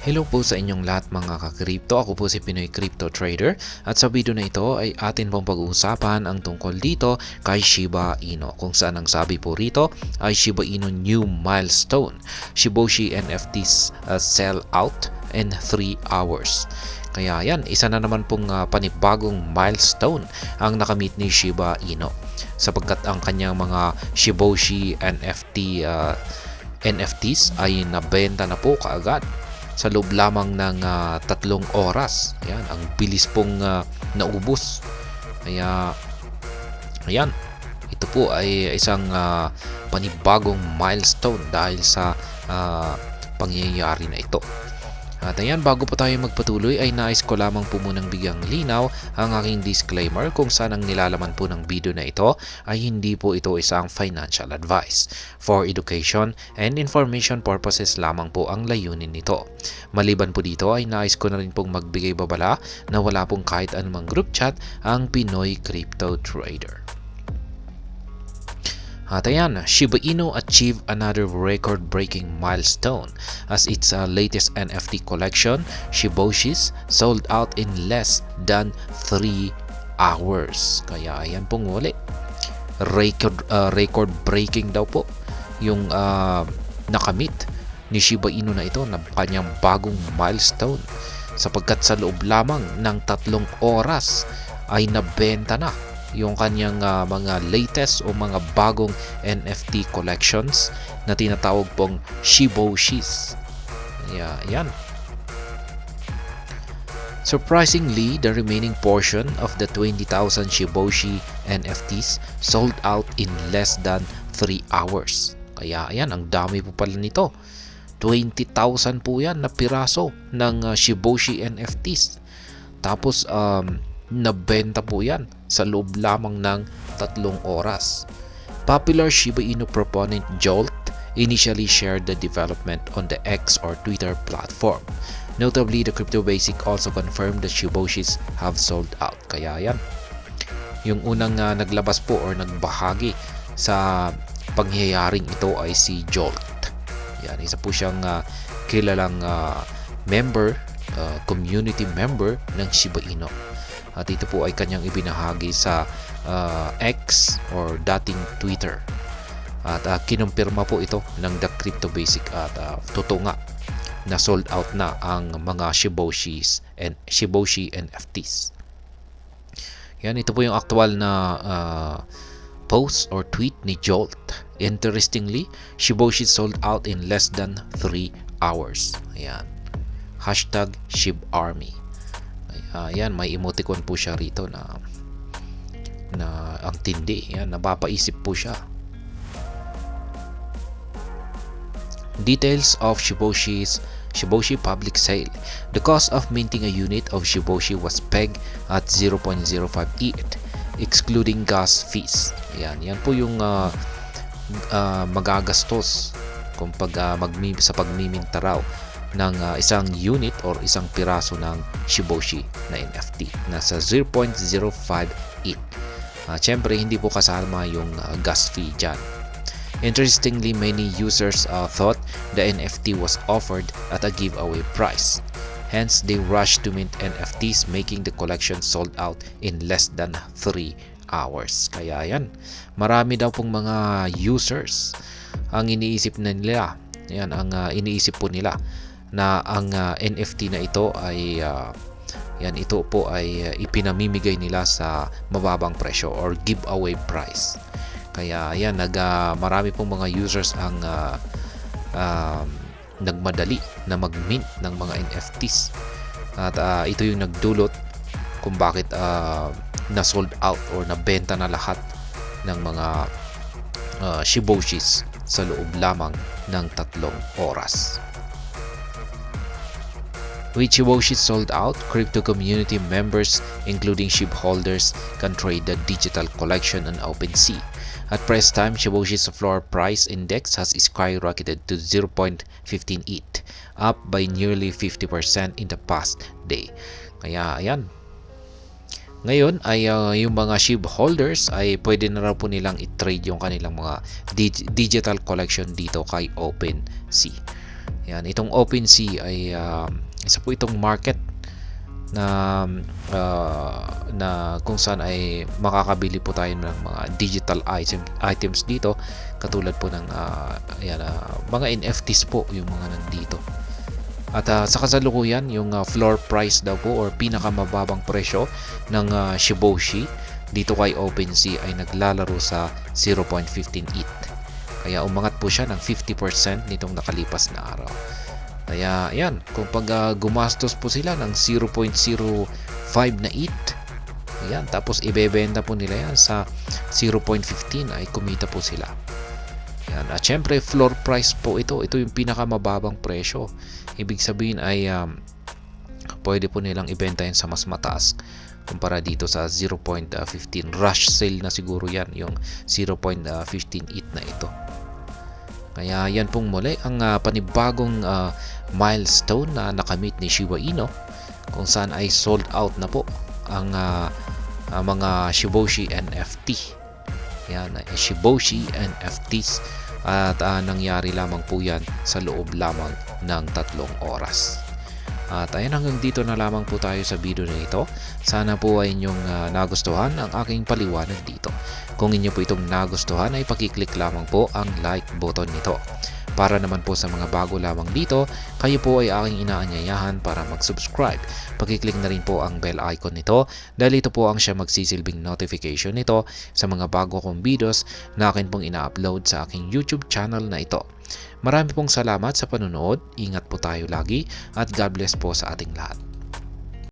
Hello po sa inyong lahat mga ka-crypto. Ako po si Pinoy Crypto Trader at sa video na ito ay atin pong pag-uusapan ang tungkol dito kay Shiba Inu, kung saan ang sabi po rito ay Shiba Inu new milestone. Shiboshi NFTs sell out in 3 hours. Kaya yan, isa na naman pong panibagong milestone ang nakamit ni Shiba Inu sapagkat ang kanyang mga Shiboshi NFTs ay nabenta na po kaagad sa loob lamang ng 3 oras. Ayan, ang bilis pong naubos. Kaya, ayan, ito po ay isang panibagong milestone dahil sa pangyayari na ito. At ayan, bago pa tayo magpatuloy ay nais ko lamang po munang bigyang linaw ang aking disclaimer kung saan ang nilalaman po ng video na ito ay hindi po ito isang financial advice. For education and information purposes lamang po ang layunin nito. Maliban po dito ay nais ko na rin pong magbigay babala na wala pong kahit anumang group chat ang Pinoy Crypto Trader. At ayan, Shiba Inu achieved another record-breaking milestone as its latest NFT collection, Shiboshis, sold out in less than 3 hours. Kaya ayan pong uli. Record-breaking daw po yung nakamit ni Shiba Inu na ito na kanyang bagong milestone sapagkat sa loob lamang ng 3 oras ay nabenta na yung kanyang mga latest o mga bagong NFT collections na tinatawag pong Shiboshis. Yan. Surprisingly, the remaining portion of the 20,000 Shiboshi NFTs sold out in less than 3 hours. Kaya ayan, ang dami po pala nito. 20,000 po yan na piraso ng Shiboshi NFTs. Tapos nabenta po yan sa loob lamang ng 3 oras. Popular Shiba Inu proponent Jolt initially shared the development on the X or Twitter platform. Notably, the Crypto Basic also confirmed that Shiboshis have sold out. Kaya yan, yung unang naglabas po or nagbahagi sa pangyayaring ito ay si Jolt. Yan, isa po siyang kilalang member, community member ng Shiba Inu. At ito po ay kanyang ibinahagi sa X or dating Twitter. At kinumpirma po ito ng The Crypto Basic at totoo nga na sold out na ang mga Shiboshi NFTs. Yan, ito po yung actual na post or tweet ni Jolt. Interestingly, Shiboshi sold out in less than 3 hours. Ayan. #ShibArmy. Yan, may emoticon po siya rito na ang tindi. Yan, napapaisip po siya. Details of Shiboshi public sale. The cost of minting a unit of Shiboshi was pegged at 0.05 ETH, excluding gas fees. Yan po yung magagastos kung sa pagmiminta raw ng isang unit or isang piraso ng Shiboshi na NFT. Nasa 0.05 ETH. Siyempre, hindi po kasama yung gas fee dyan. Interestingly, many users thought the NFT was offered at a giveaway price. Hence, they rushed to mint NFTs, making the collection sold out in less than 3 hours. Kaya yan, marami daw pong mga users ang iniisip na nila. Yan, ang iniisip po nila na ang NFT na ito ay ito po ay ipinamimigay nila sa mababang presyo or giveaway price. Kaya yan, marami pong mga users ang nagmadali na mag-mint ng mga NFTs. At ito yung nagdulot kung bakit na sold out or nabenta na lahat ng mga Shiboshis sa loob lamang ng 3 oras. With Shiboshi sold out, crypto community members, including SHIB holders, can trade the digital collection on OpenSea. At press time, Shiboshi's floor price index has skyrocketed to 0.15 ETH, up by nearly 50% in the past day. Kaya ayan. Ngayon ay yung mga SHIB holders ay pwede na raw po nilang i-trade yung kanilang mga digital collection dito kay OpenSea. Yan, itong OpenSea ay isa po itong market na kung saan ay makakabili po tayo ng mga digital items dito, katulad po ng mga NFTs po yung mga nandito. At sa kasalukuyan, yung floor price daw po or pinakamababang presyo ng Shiboshi dito kay OpenSea ay naglalaro sa 0.15 ETH. Kaya umangat po siya ng 50% nitong nakalipas na araw. Kaya yan, kung pag gumastos po sila ng 0.05 na ETH, ayan, tapos ibebenta po nila yan sa 0.15 ay kumita po sila. Yan. At syempre floor price po ito yung pinakamababang presyo. Ibig sabihin ay pwede po nilang ibenta yan sa mas mataas kumpara dito sa 0.15. Rush sale na siguro yan, yung 0.15 ETH na ito. Kaya yan pong muli ang panibagong milestone na nakamit ni Shiba Inu, kung saan ay sold out na po ang mga Shiboshi NFT. Yan, Shiboshi NFTs, at nangyari lamang po yan sa loob lamang ng 3 oras. At ayan, hanggang dito na lamang po tayo sa video na ito. Sana po ay inyong nagustuhan ang aking paliwanag dito. Kung inyo po itong nagustuhan ay pakiclick lamang po ang like button nito. Para naman po sa mga bago lamang dito, kayo po ay aking inaanyayahan para mag-subscribe. Pakiclick na rin po ang bell icon nito dahil ito po ang siya magsisilbing notification nito sa mga bago kong videos na akin pong ina-upload sa aking YouTube channel na ito. Marami pong salamat sa panunood, ingat po tayo lagi at God bless po sa ating lahat.